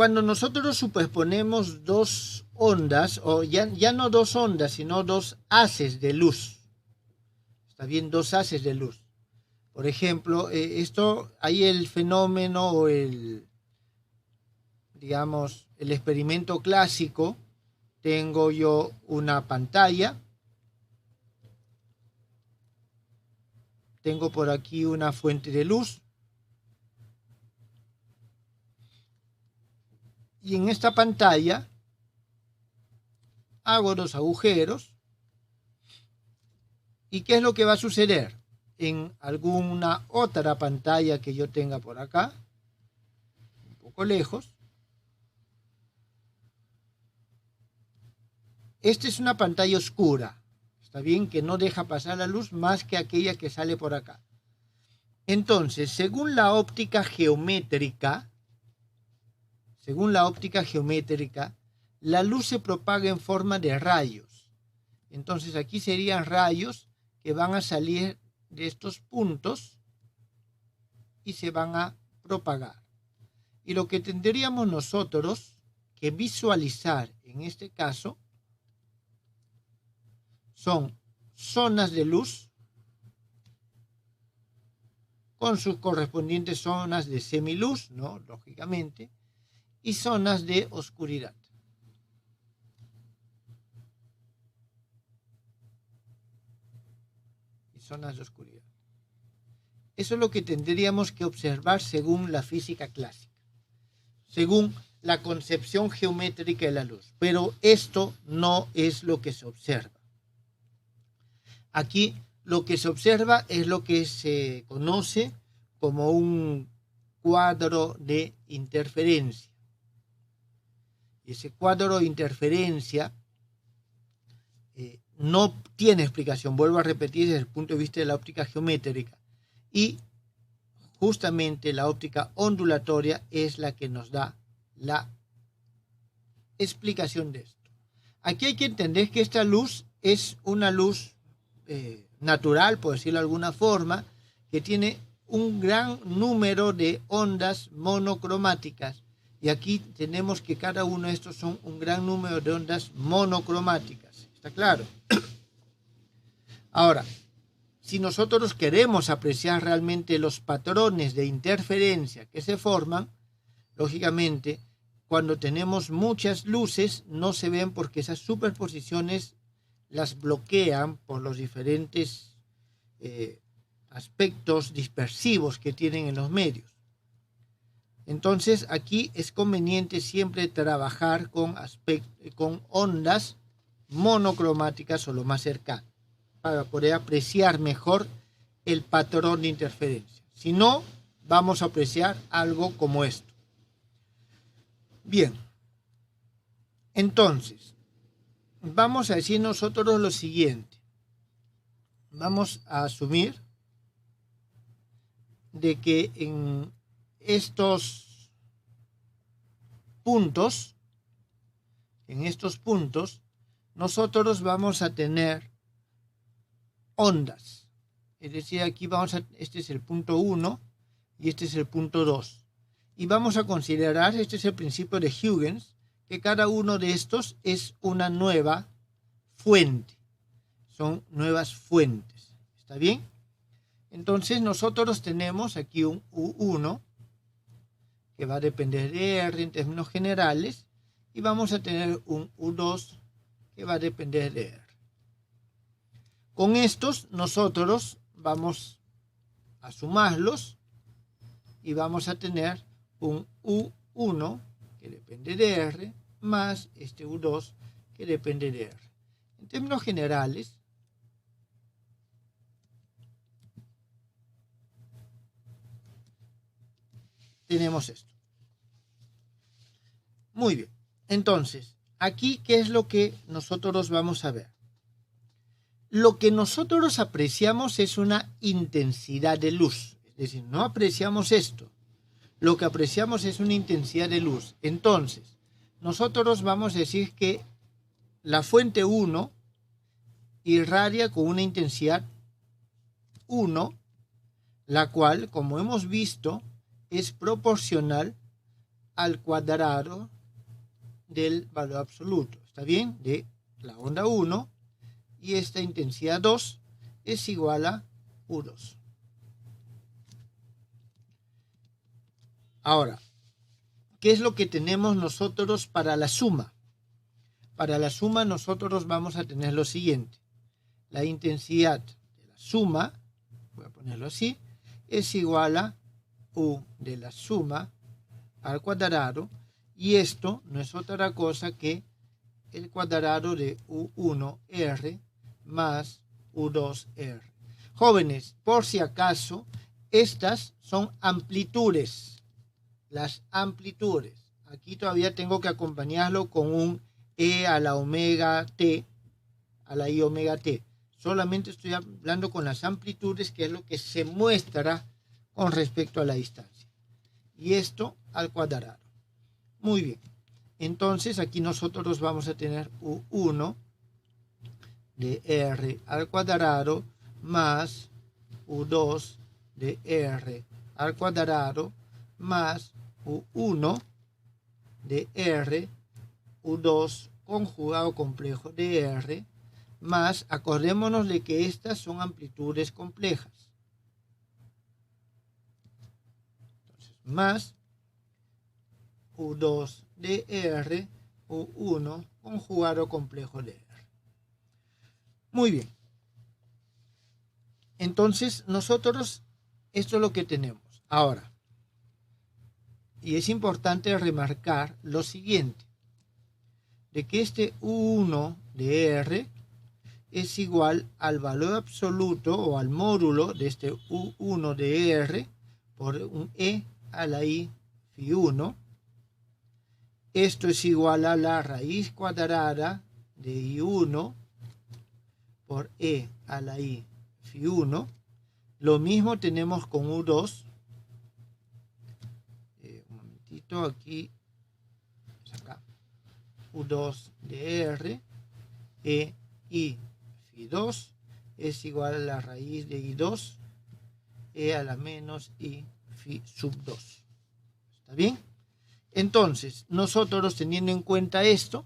Cuando nosotros superponemos dos ondas, o ya no dos ondas, sino dos haces de luz, está bien, dos haces de luz. Por ejemplo, hay el fenómeno o digamos, el experimento clásico. Tengo yo una pantalla, tengo por aquí una fuente de luz, y en esta pantalla hago dos agujeros. ¿Y qué es lo que va a suceder? En alguna otra pantalla que yo tenga por acá, un poco lejos, esta es una pantalla oscura, está bien, que no deja pasar la luz más que aquella que sale por acá. Entonces, según la óptica geométrica, la luz se propaga en forma de rayos. Entonces aquí serían rayos que van a salir de estos puntos y se van a propagar. Y lo que tendríamos nosotros que visualizar en este caso son zonas de luz con sus correspondientes zonas de semiluz, ¿no? Lógicamente, y zonas de oscuridad. Zonas de oscuridad. Eso es lo que tendríamos que observar según la física clásica, según la concepción geométrica de la luz. Pero esto no es lo que se observa. Aquí lo que se observa es lo que se conoce como un cuadro de interferencia. Ese cuadro de interferencia no tiene explicación, vuelvo a repetir, desde el punto de vista de la óptica geométrica. Y justamente la óptica ondulatoria es la que nos da la explicación de esto. Aquí hay que entender que esta luz es una luz natural, por decirlo de alguna forma, que tiene un gran número de ondas monocromáticas. Y aquí tenemos que cada uno de estos son un gran número de ondas monocromáticas. ¿Está claro? Ahora, si nosotros queremos apreciar realmente los patrones de interferencia que se forman, lógicamente, cuando tenemos muchas luces no se ven porque esas superposiciones las bloquean por los diferentes aspectos dispersivos que tienen en los medios. Entonces, aquí es conveniente siempre trabajar con ondas monocromáticas o lo más cercano, para poder apreciar mejor el patrón de interferencia. Si no, vamos a apreciar algo como esto. Bien, entonces, vamos a decir nosotros lo siguiente. Vamos a asumir de que en estos puntos, nosotros vamos a tener ondas. Es decir, aquí este es el punto 1 y este es el punto 2. Y vamos a considerar, este es el principio de Huygens, que cada uno de estos es una nueva fuente. Son nuevas fuentes. ¿Está bien? Entonces nosotros tenemos aquí un U1 que va a depender de R en términos generales y vamos a tener un U2 que va a depender de R. Con estos nosotros vamos a sumarlos y vamos a tener un U1 que depende de R más este U2 que depende de R. En términos generales, tenemos esto. Muy bien. Entonces, aquí, ¿qué es lo que nosotros vamos a ver? Lo que nosotros apreciamos es una intensidad de luz. Es decir, no apreciamos esto. Lo que apreciamos es una intensidad de luz. Entonces, nosotros vamos a decir que la fuente 1 irradia con una intensidad 1, la cual, como hemos visto, es proporcional al cuadrado del valor absoluto. ¿Está bien? De la onda 1, y esta intensidad 2 es igual a U2. Ahora, ¿qué es lo que tenemos nosotros para la suma? Para la suma nosotros vamos a tener lo siguiente. La intensidad de la suma, voy a ponerlo así, es igual a U de la suma al cuadrado, y esto no es otra cosa que el cuadrado de U1R más U2R. Jóvenes, por si acaso, estas son amplitudes. Las amplitudes. Aquí todavía tengo que acompañarlo con un E a la omega T, a la I omega T. Solamente estoy hablando con las amplitudes, que es lo que se muestra con respecto a la distancia. Y esto al cuadrado. Muy bien. Entonces aquí nosotros vamos a tener U1 de R al cuadrado más U2 de R al cuadrado más U1 de R, U2 conjugado complejo de R, más, acordémonos de que estas son amplitudes complejas. Entonces, más U2 de R, U1 conjugado complejo de R. Muy bien. Entonces, nosotros, esto es lo que tenemos. Ahora, y es importante remarcar lo siguiente, de que este U1 de R es igual al valor absoluto o al módulo de este U1 de R por un E a la I phi 1. Esto es igual a la raíz cuadrada de I1 por E a la I phi 1. Lo mismo tenemos con U2. Un momentito, aquí, acá. U2 de R, E I phi 2 es igual a la raíz de I2, E a la menos I phi sub 2. ¿Está bien? Entonces, nosotros teniendo en cuenta esto,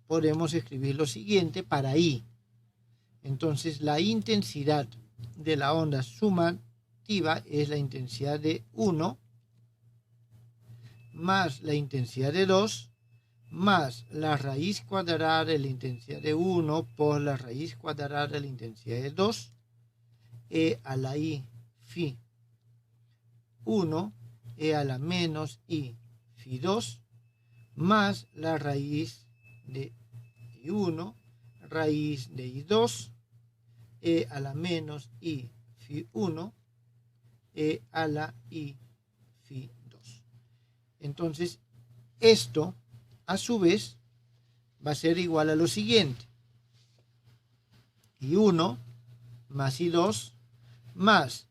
podemos escribir lo siguiente para I. Entonces, la intensidad de la onda sumativa es la intensidad de 1 más la intensidad de 2 más la raíz cuadrada de la intensidad de 1 por la raíz cuadrada de la intensidad de 2, E a la I phi 1, E a la menos I phi 2, más la raíz de I1, raíz de I2, E a la menos I phi 1, E a la I phi 2. Entonces, esto, a su vez, va a ser igual a lo siguiente. I1 más I2 más,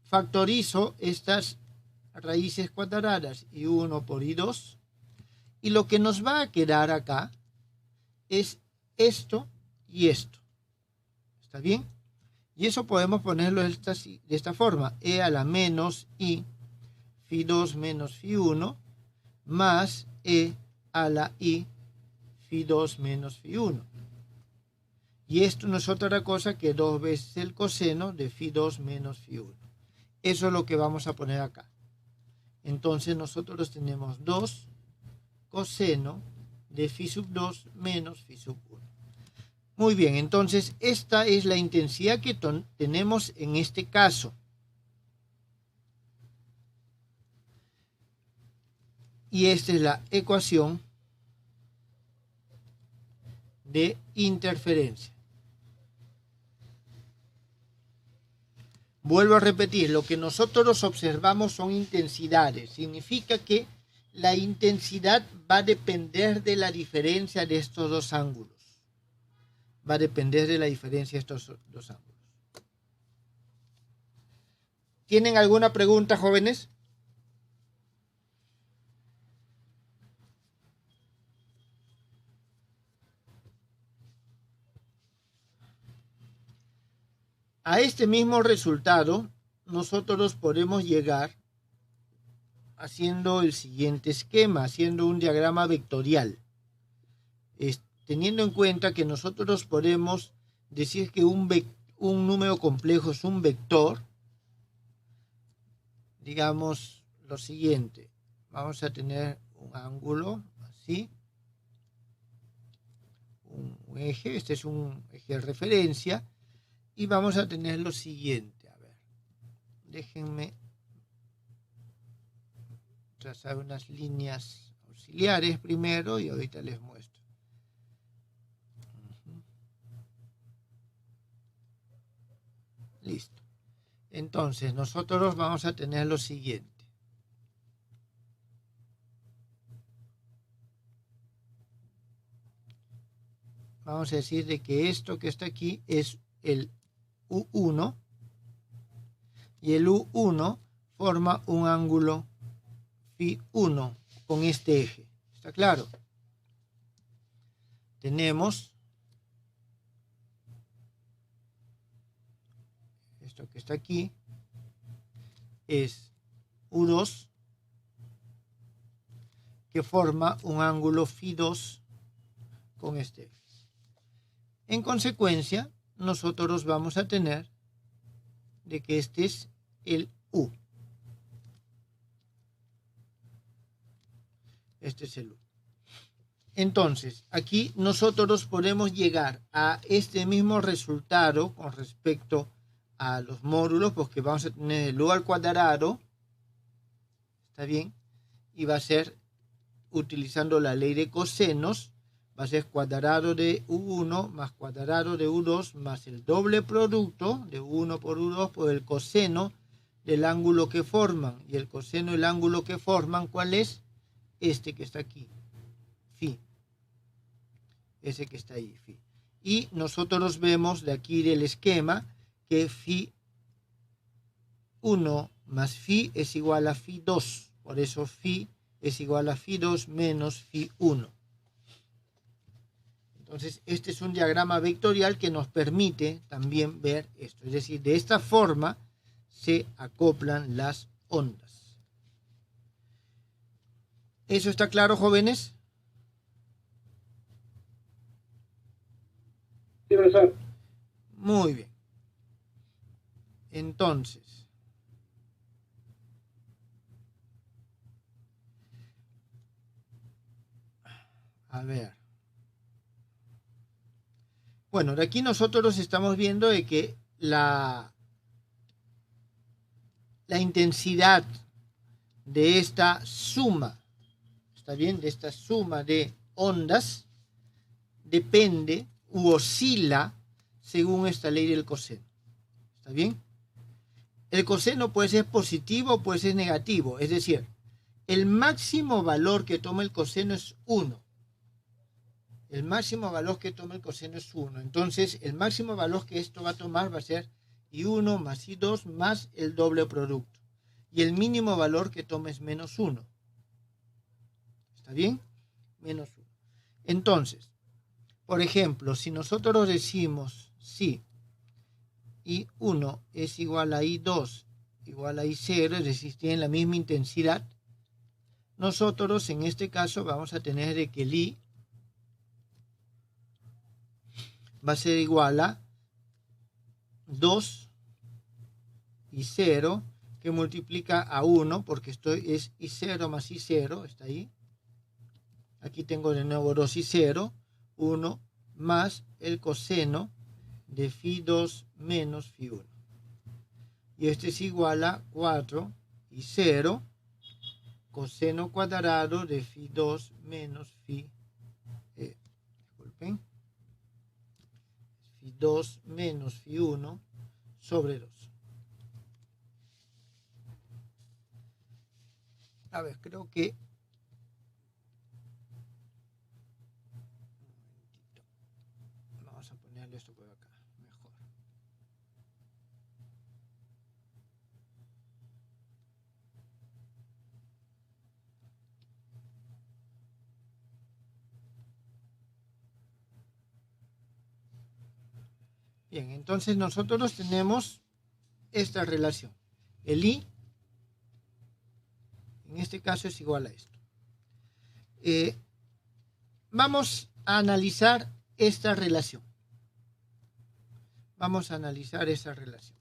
factorizo estas raíces cuadradas, I1 por I2, y lo que nos va a quedar acá es esto y esto. ¿Está bien? Y eso podemos ponerlo de esta forma. E a la menos I phi 2 menos phi 1 más E a la I phi 2 menos phi 1. Y esto no es otra cosa que 2 veces el coseno de phi 2 menos phi 1. Eso es lo que vamos a poner acá. Entonces nosotros tenemos 2 coseno de phi sub 2 menos phi sub 1. Muy bien, entonces esta es la intensidad que tenemos en este caso. Y esta es la ecuación de interferencia. Vuelvo a repetir, lo que nosotros observamos son intensidades. Significa que la intensidad va a depender de la diferencia de estos dos ángulos. Va a depender de la diferencia de estos dos ángulos. ¿Tienen alguna pregunta, jóvenes? A este mismo resultado, nosotros podemos llegar haciendo el siguiente esquema, haciendo un diagrama vectorial. Teniendo en cuenta que nosotros podemos decir que un número complejo es un vector, digamos lo siguiente. Vamos a tener un ángulo así, un eje, este es un eje de referencia, y vamos a tener lo siguiente. A ver, déjenme trazar unas líneas auxiliares primero y ahorita les muestro. Listo. Entonces nosotros vamos a tener lo siguiente. Vamos a decir de que esto que está aquí es el U1 y el U1 forma un ángulo Φ1 con este eje. ¿Está claro? Tenemos esto que está aquí es U2 que forma un ángulo Φ2 con este eje. En consecuencia, nosotros vamos a tener de que este es el U. Este es el U. Entonces, aquí nosotros podemos llegar a este mismo resultado con respecto a los módulos, porque vamos a tener el U al cuadrado, ¿está bien? Y va a ser, utilizando la ley de cosenos, va a ser cuadrado de U1 más cuadrado de U2 más el doble producto de U1 por U2 por el coseno del ángulo que forman. Y el coseno del ángulo que forman, ¿cuál es? Este que está aquí, Φ. Ese que está ahí, Φ. Y nosotros vemos de aquí del esquema que Φ1 más Φ es igual a Φ2. Por eso Φ es igual a Φ2 menos Φ1. Entonces, este es un diagrama vectorial que nos permite también ver esto. Es decir, de esta forma se acoplan las ondas. ¿Eso está claro, jóvenes? Sí, profesor. Muy bien. Entonces, a ver. Bueno, de aquí nosotros estamos viendo de que la intensidad de esta suma, ¿está bien? De esta suma de ondas depende u oscila según esta ley del coseno. ¿Está bien? El coseno puede ser positivo o puede ser negativo, es decir, el máximo valor que toma el coseno es 1. El máximo valor que toma el coseno es 1. Entonces, el máximo valor que esto va a tomar va a ser I1 más I2 más el doble producto. Y el mínimo valor que toma es menos 1. ¿Está bien? Menos 1. Entonces, por ejemplo, si nosotros decimos si I1 es igual a I2 igual a I0, es decir, tienen la misma intensidad, nosotros en este caso vamos a tener de que el I va a ser igual a 2 I0 que multiplica a 1 porque esto es I0 más I0, está ahí. Aquí tengo de nuevo 2 I0, 1 más el coseno de Φ2 menos Φ1. Y este es igual a 4 I0 coseno cuadrado de Φ2 menos Φ. Disculpen. Φ2 menos Φ1 sobre 2. A ver, creo que... Vamos a ponerle esto por acá, mejor. Bien, entonces nosotros tenemos esta relación. El I En este caso es igual a esto. Vamos a analizar esta relación. Vamos a analizar esa relación.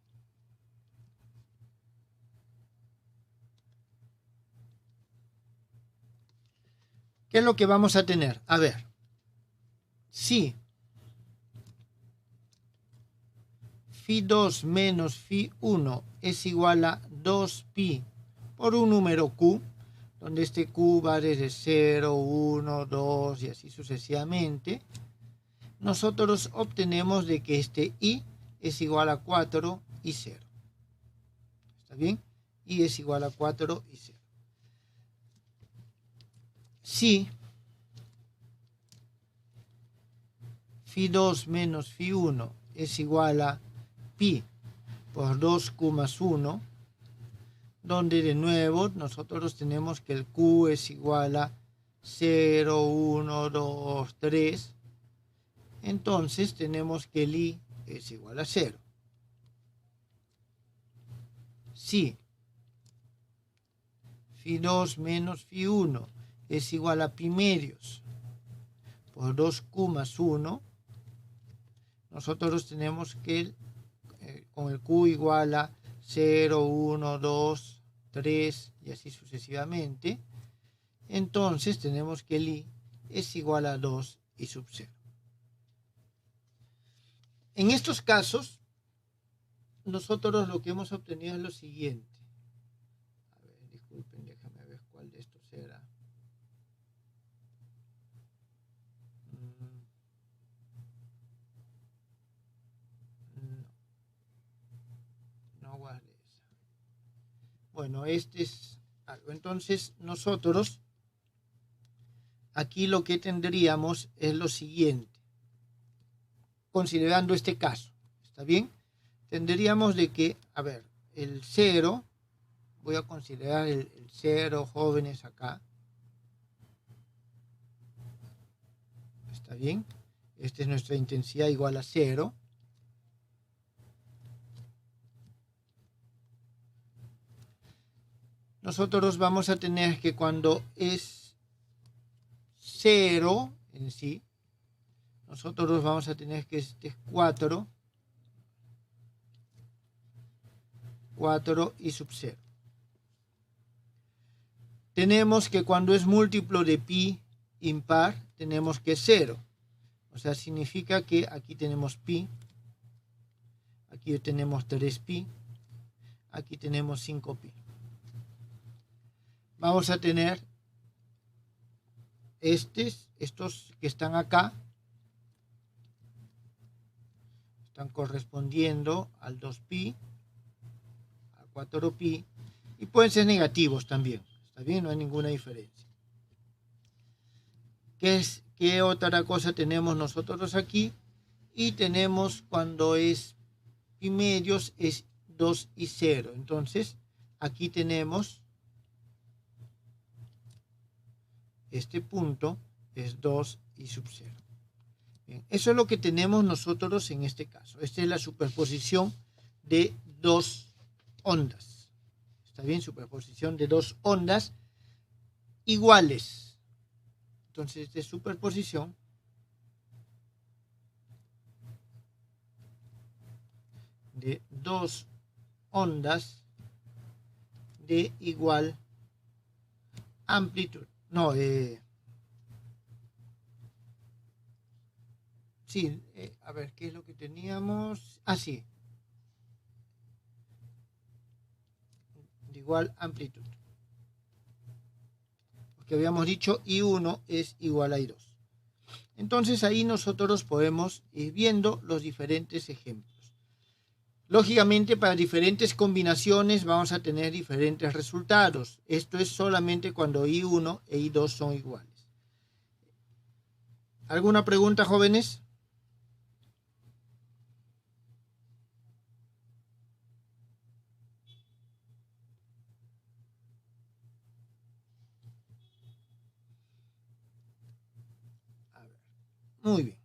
¿Qué es lo que vamos a tener? A ver, si Φ2 menos Φ1 es igual a 2pi por un número q, donde este q va desde 0, 1, 2 y así sucesivamente, nosotros obtenemos de que este i es igual a 4 y 0. ¿Está bien? I es igual a 4 y 0. Si Φ2 menos Φ1 es igual a pi por 2q más 1, donde de nuevo nosotros tenemos que el q es igual a 0, 1, 2, 3. Entonces tenemos que el i es igual a 0. Si Φ2 menos Φ1 es igual a pi medios por 2q más 1, nosotros tenemos que con el q igual a 0, 1, 2, 3 y así sucesivamente, entonces tenemos que el i es igual a 2 y sub 0. En estos casos, nosotros lo que hemos obtenido es lo siguiente. A ver, disculpen, déjame ver cuál de estos era. No guardé esa. Bueno, este es algo. Entonces, nosotros aquí lo que tendríamos es lo siguiente. Considerando este caso, ¿está bien? Tendríamos de que, a ver, el 0, voy a considerar el 0, jóvenes, acá. ¿Está bien? Esta es nuestra intensidad igual a 0. Nosotros vamos a tener que cuando es 0 en sí, nosotros vamos a tener que este es 4 y sub 0. Tenemos que cuando es múltiplo de pi impar, tenemos que 0. O sea, significa que aquí tenemos pi, aquí tenemos 3pi, aquí tenemos 5pi. Vamos a tener estos que están acá, están correspondiendo al 2pi, al 4pi, y pueden ser negativos también. ¿Está bien? No hay ninguna diferencia. ¿Qué otra cosa tenemos nosotros aquí? Y tenemos cuando es pi medios es 2 y 0. Entonces, aquí tenemos este punto es 2 y sub 0. Bien, eso es lo que tenemos nosotros en este caso. Esta es la superposición de dos ondas. ¿Está bien? Superposición de dos ondas iguales. Entonces, esta es superposición de dos ondas de igual amplitud. No, sí, a ver, ¿qué es lo que teníamos? Ah, sí. De igual amplitud. Porque habíamos dicho I1 es igual a I2. Entonces ahí nosotros podemos ir viendo los diferentes ejemplos. Lógicamente, para diferentes combinaciones vamos a tener diferentes resultados. Esto es solamente cuando I1 e I2 son iguales. ¿Alguna pregunta, jóvenes? A ver. Muy bien.